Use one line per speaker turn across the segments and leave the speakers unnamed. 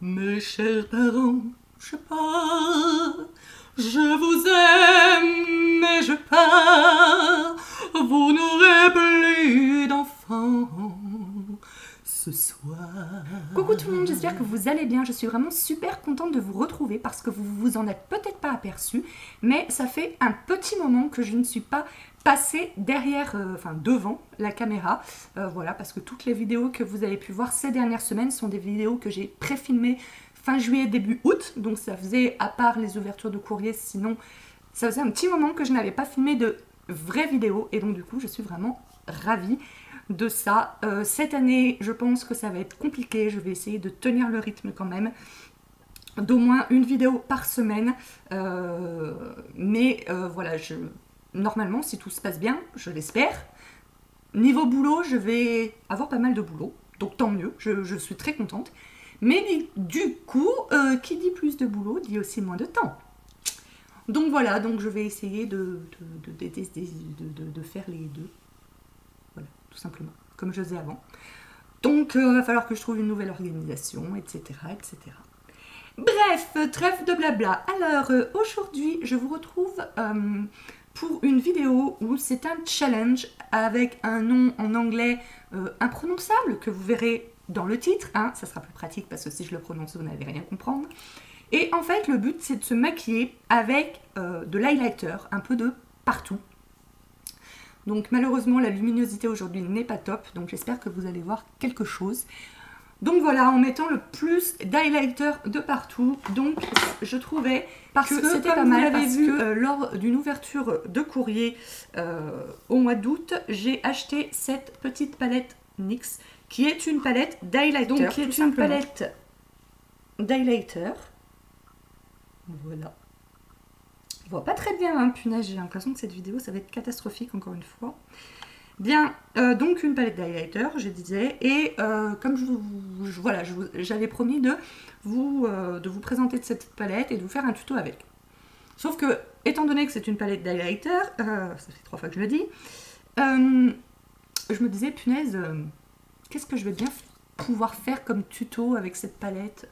Mes chers parents, je pars, je vous aime, mais je pars, vous n'aurez plus d'enfants ce soir. Coucou tout le monde, j'espère que vous allez bien. Je suis vraiment super contente de vous retrouver parce que vous vous en êtes peut-être pas aperçu, mais ça fait un petit moment que je ne suis pas passée derrière, devant la caméra. Voilà, parce que toutes les vidéos que vous avez pu voir ces dernières semaines sont des vidéos que j'ai pré-filmées fin juillet, début août. Donc ça faisait, à part les ouvertures de courrier, sinon ça faisait un petit moment que je n'avais pas filmé de vraies vidéos. Et donc du coup, je suis vraiment ravie de ça. Cette année, je pense que ça va être compliqué. Je vais essayer de tenir le rythme quand même, d'au moins une vidéo par semaine. Voilà, normalement, si tout se passe bien, je l'espère, niveau boulot, je vais avoir pas mal de boulot. Donc tant mieux, je suis très contente. Mais du coup, qui dit plus de boulot, dit aussi moins de temps. Donc voilà, donc je vais essayer de faire les deux. Voilà, tout simplement, comme je faisais avant. Donc, il va falloir que je trouve une nouvelle organisation, etc., etc. Bref, trêve de blabla. Alors, aujourd'hui, je vous retrouve pour une vidéo où c'est un challenge avec un nom en anglais imprononçable que vous verrez dans le titre. Hein, ça sera plus pratique parce que si je le prononce, vous n'allez rien comprendre. Et en fait, le but, c'est de se maquiller avec de l'highlighter, un peu de partout. Donc malheureusement, la luminosité aujourd'hui n'est pas top, donc j'espère que vous allez voir quelque chose. Donc voilà, en mettant le plus d'highlighter de partout, donc je trouvais que c'était pas mal, parce que lors d'une ouverture de courrier au mois d'août, j'ai acheté cette petite palette NYX, qui est une palette d'highlighter. Donc qui est une palette d'highlighter. Voilà. Je vois pas très bien, hein, punaise, j'ai l'impression que cette vidéo, ça va être catastrophique encore une fois. Bien, donc une palette d'highlighter, je disais, et comme j'avais promis de vous présenter cette palette et de vous faire un tuto avec. Sauf que, étant donné que c'est une palette d'highlighter, ça fait 3 fois que je le dis, je me disais, punaise, qu'est-ce que je vais bien pouvoir faire comme tuto avec cette palette?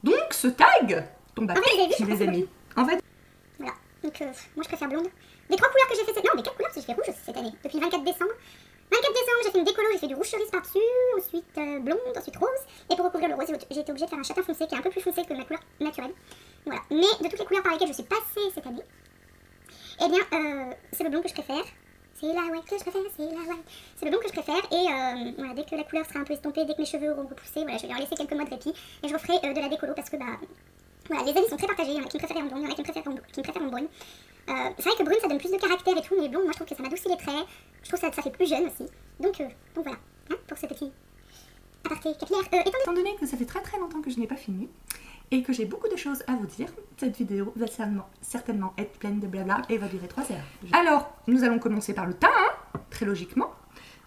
Donc, ce tag tombe à pic, je les ai mis. En fait,
voilà, donc moi je préfère blonde. Des 3 couleurs que j'ai fait cette... Non, des 4 couleurs, parce que j'ai fait rouge aussi cette année. Depuis le 24 décembre. 24 décembre, j'ai fait une décolo, j'ai fait du rouge cerise par-dessus, ensuite blonde, ensuite rose. Et pour recouvrir le rose, j'ai été obligée de faire un châtain foncé qui est un peu plus foncé que ma couleur naturelle. Voilà. Mais de toutes les couleurs par lesquelles je suis passée cette année, eh bien, c'est le blond que je préfère. C'est la white que je préfère, c'est la white. C'est le blond que je préfère. Et voilà, dès que la couleur sera un peu estompée, dès que mes cheveux auront repoussé, voilà, je vais leur laisser quelques mois de répit. Et je referai de la décolo parce que, bah... Voilà, les avis sont très partagés, il y en a qui me préfèrent en blonde, il y en a qui me préfèrent en brune. C'est vrai que brune ça donne plus de caractère et tout, mais blonde moi je trouve que ça m'adoucit les traits, je trouve que ça fait plus jeune aussi. Donc voilà, hein, pour ce petit aparté capillaire.
Étant donné que ça fait très longtemps que je n'ai pas filmé et que j'ai beaucoup de choses à vous dire, cette vidéo va certainement être pleine de blabla et va durer 3 heures. Alors, nous allons commencer par le teint, hein, très logiquement.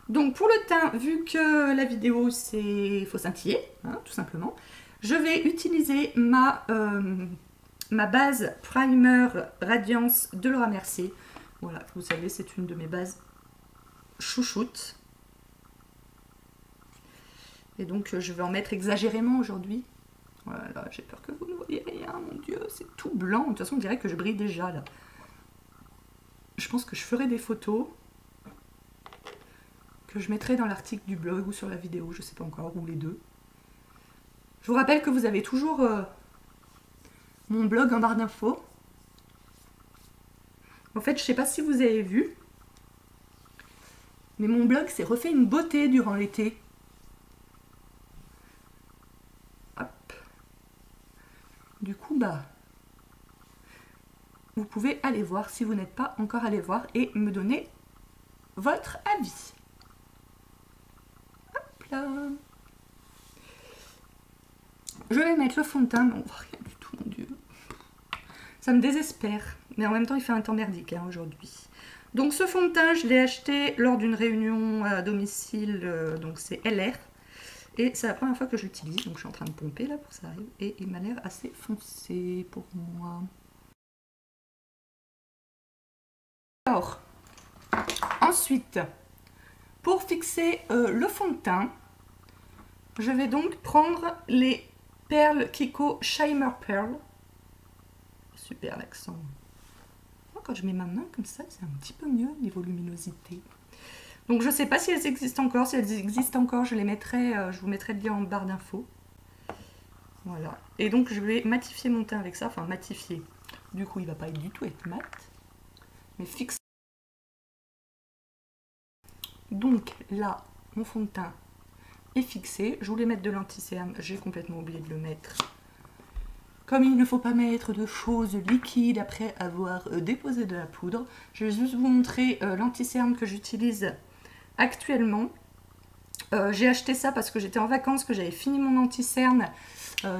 Donc pour le teint, vu que la vidéo c'est faut scintiller, hein, tout simplement, je vais utiliser ma base primer Radiance de Laura Mercier. Voilà, vous savez, c'est une de mes bases chouchoute. Et donc je vais en mettre exagérément aujourd'hui. Voilà, j'ai peur que vous ne voyez rien, mon Dieu, c'est tout blanc. De toute façon, on dirait que je brille déjà là. Je pense que je ferai des photos que je mettrai dans l'article du blog ou sur la vidéo, je sais pas encore, ou les deux. Je vous rappelle que vous avez toujours mon blog en barre d'infos. En fait, je sais pas si vous avez vu, mais mon blog s'est refait une beauté durant l'été. Hop. Du coup, bah, vous pouvez aller voir si vous n'êtes pas encore allé voir et me donner votre avis. Hop là. Je vais mettre le fond de teint, mais on voit rien du tout, mon Dieu. Ça me désespère, mais en même temps, il fait un temps merdique hein, aujourd'hui. Donc ce fond de teint, je l'ai acheté lors d'une réunion à domicile, donc c'est LR. Et c'est la première fois que je l'utilise, donc je suis en train de pomper là pour que ça arrive. Et il m'a l'air assez foncé pour moi. Alors, ensuite, pour fixer le fond de teint, je vais donc prendre les Pearl Kiko Shimmer Pearl. Super l'accent. Quand je mets ma main comme ça, c'est un petit peu mieux niveau luminosité. Donc je ne sais pas si elles existent encore. Si elles existent encore, je les mettrai, je vous mettrai le lien en barre d'infos. Voilà. Et donc je vais matifier mon teint avec ça. Enfin matifier. Du coup il ne va pas du tout être mat. Mais fixe. Donc là, mon fond de teint est fixé. Je voulais mettre de l'anti-cerne. J'ai complètement oublié de le mettre. Comme il ne faut pas mettre de choses liquides après avoir déposé de la poudre, je vais juste vous montrer l'anti-cerne que j'utilise actuellement. J'ai acheté ça parce que j'étais en vacances, que j'avais fini mon anti-cerne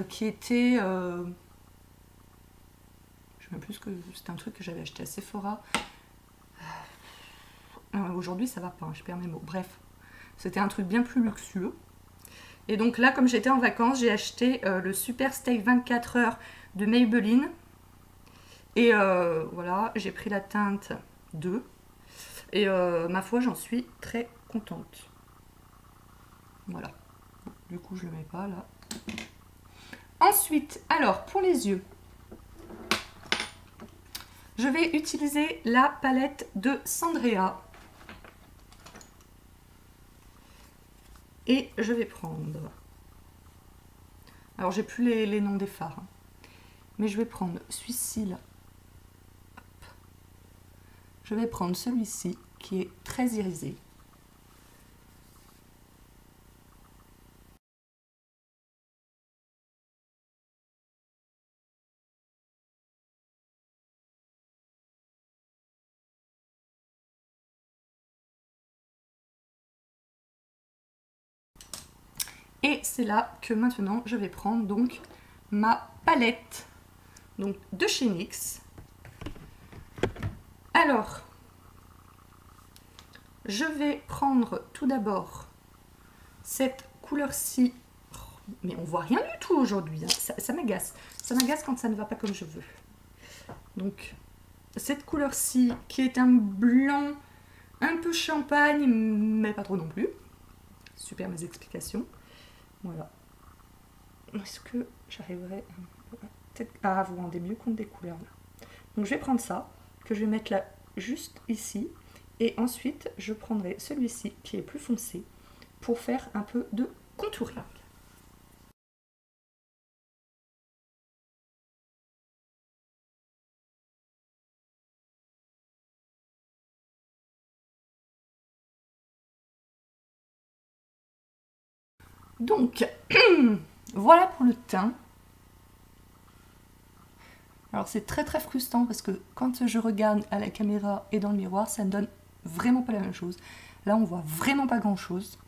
qui était... je ne sais même plus que c'était un truc que j'avais acheté à Sephora. Aujourd'hui ça va pas, je perds mes mots. Bref, c'était un truc bien plus luxueux. Et donc là, comme j'étais en vacances, j'ai acheté le Super Stay 24 heures de Maybelline. Et voilà, j'ai pris la teinte 2. Et ma foi, j'en suis très contente. Voilà. Du coup, je ne le mets pas là. Ensuite, alors, pour les yeux, je vais utiliser la palette de Sandrea. Et je vais prendre, alors j'ai plus les noms des fards, hein, mais je vais prendre celui-ci là. Hop. Je vais prendre celui-ci qui est très irisé. Et c'est là que maintenant je vais prendre donc ma palette donc de chez NYX. Alors, je vais prendre tout d'abord cette couleur-ci. Oh, mais on voit rien du tout aujourd'hui, hein. Ça m'agace. Ça m'agace quand ça ne va pas comme je veux. Donc, cette couleur-ci qui est un blanc un peu champagne, mais pas trop non plus. Super mes explications. Voilà. Est-ce que j'arriverai peut-être à vous rendre mieux compte des couleurs là. Donc je vais prendre ça, que je vais mettre là juste ici. Et ensuite je prendrai celui-ci qui est plus foncé pour faire un peu de contouring. Donc, voilà pour le teint. Alors c'est très très frustrant parce que quand je regarde à la caméra et dans le miroir, ça ne donne vraiment pas la même chose. Là on voit vraiment pas grand chose.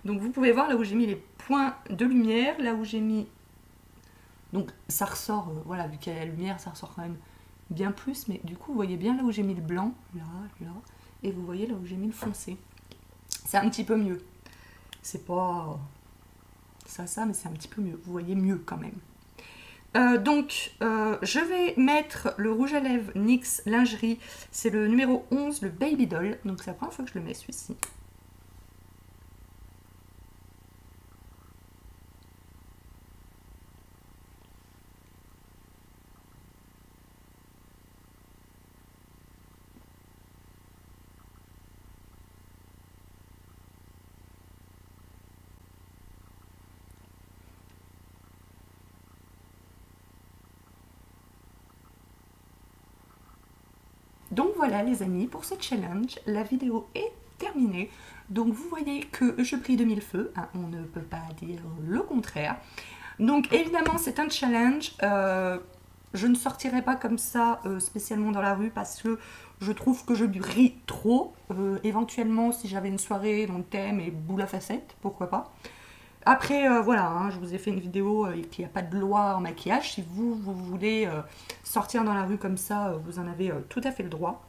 Donc vous pouvez voir là où j'ai mis les points de lumière, là où j'ai mis... Donc ça ressort, voilà, vu qu'il y a la lumière, ça ressort quand même bien plus. Mais du coup, vous voyez bien là où j'ai mis le blanc, là, là. Et vous voyez là où j'ai mis le foncé. C'est un petit peu mieux. C'est pas ça, mais c'est un petit peu mieux. Vous voyez mieux quand même. Donc, je vais mettre le rouge à lèvres NYX Lingerie. C'est le numéro 11, le Baby Doll. Donc c'est la première fois que je le mets, celui-ci. Donc voilà les amis, pour ce challenge, la vidéo est terminée. Donc vous voyez que je brille de mille feux, hein, on ne peut pas dire le contraire. Donc évidemment c'est un challenge, je ne sortirai pas comme ça spécialement dans la rue parce que je trouve que je brille trop. Éventuellement si j'avais une soirée dont le thème est boule à facettes, pourquoi pas. Après, voilà, hein, je vous ai fait une vidéo qui n'a pas de loi en maquillage. Si vous voulez sortir dans la rue comme ça, vous en avez tout à fait le droit.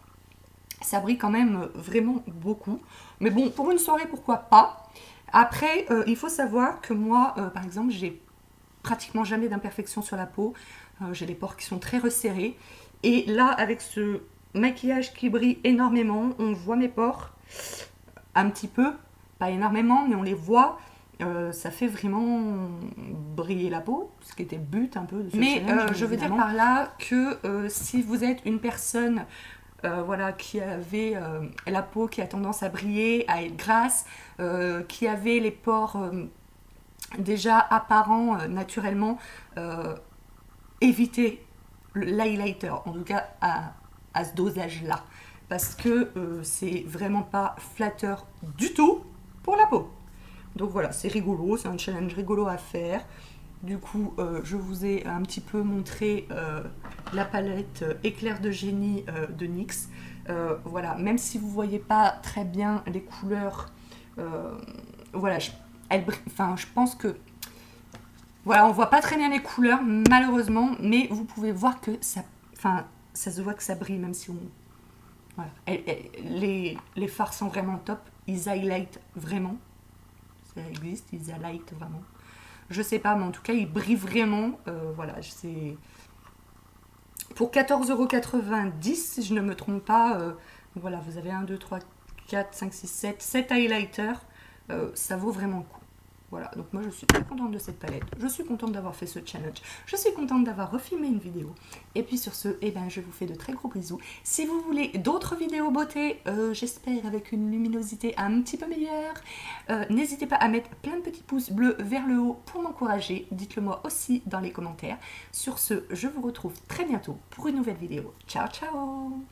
Ça brille quand même vraiment beaucoup. Mais bon, pour une soirée, pourquoi pas. Après, il faut savoir que moi, par exemple, j'ai pratiquement jamais d'imperfections sur la peau. J'ai les pores qui sont très resserrés. Et là, avec ce maquillage qui brille énormément, on voit mes pores un petit peu, pas énormément, mais on les voit. Ça fait vraiment briller la peau, ce qui était le but un peu de ce challenge. Je veux dire par là que si vous êtes une personne voilà, qui avait la peau qui a tendance à briller, à être grasse, qui avait les pores déjà apparents naturellement, évitez l'highlighter, en tout cas à ce dosage-là, parce que c'est vraiment pas flatteur du tout pour la peau. Donc voilà, c'est rigolo, c'est un challenge rigolo à faire. Du coup, je vous ai un petit peu montré la palette Éclair de génie de NYX. Voilà, même si vous ne voyez pas très bien les couleurs, voilà, je pense que... Voilà, on ne voit pas très bien les couleurs, malheureusement, mais vous pouvez voir que ça... Enfin, ça se voit que ça brille, même si on... Voilà. Les fards sont vraiment top, ils highlight vraiment. Ça existe, ils highlight vraiment. Je sais pas, mais en tout cas, ils brillent vraiment. Voilà, c'est... Pour 14,90 €, si je ne me trompe pas, voilà, vous avez 1, 2, 3, 4, 5, 6, 7 highlighters. Ça vaut vraiment le coup. Voilà, donc moi je suis très contente de cette palette. Je suis contente d'avoir fait ce challenge. Je suis contente d'avoir refilmé une vidéo. Et puis sur ce, eh ben, je vous fais de très gros bisous. Si vous voulez d'autres vidéos beauté, j'espère avec une luminosité un petit peu meilleure, n'hésitez pas à mettre plein de petits pouces bleus vers le haut pour m'encourager. Dites-le moi aussi dans les commentaires. Sur ce, je vous retrouve très bientôt pour une nouvelle vidéo. Ciao, ciao!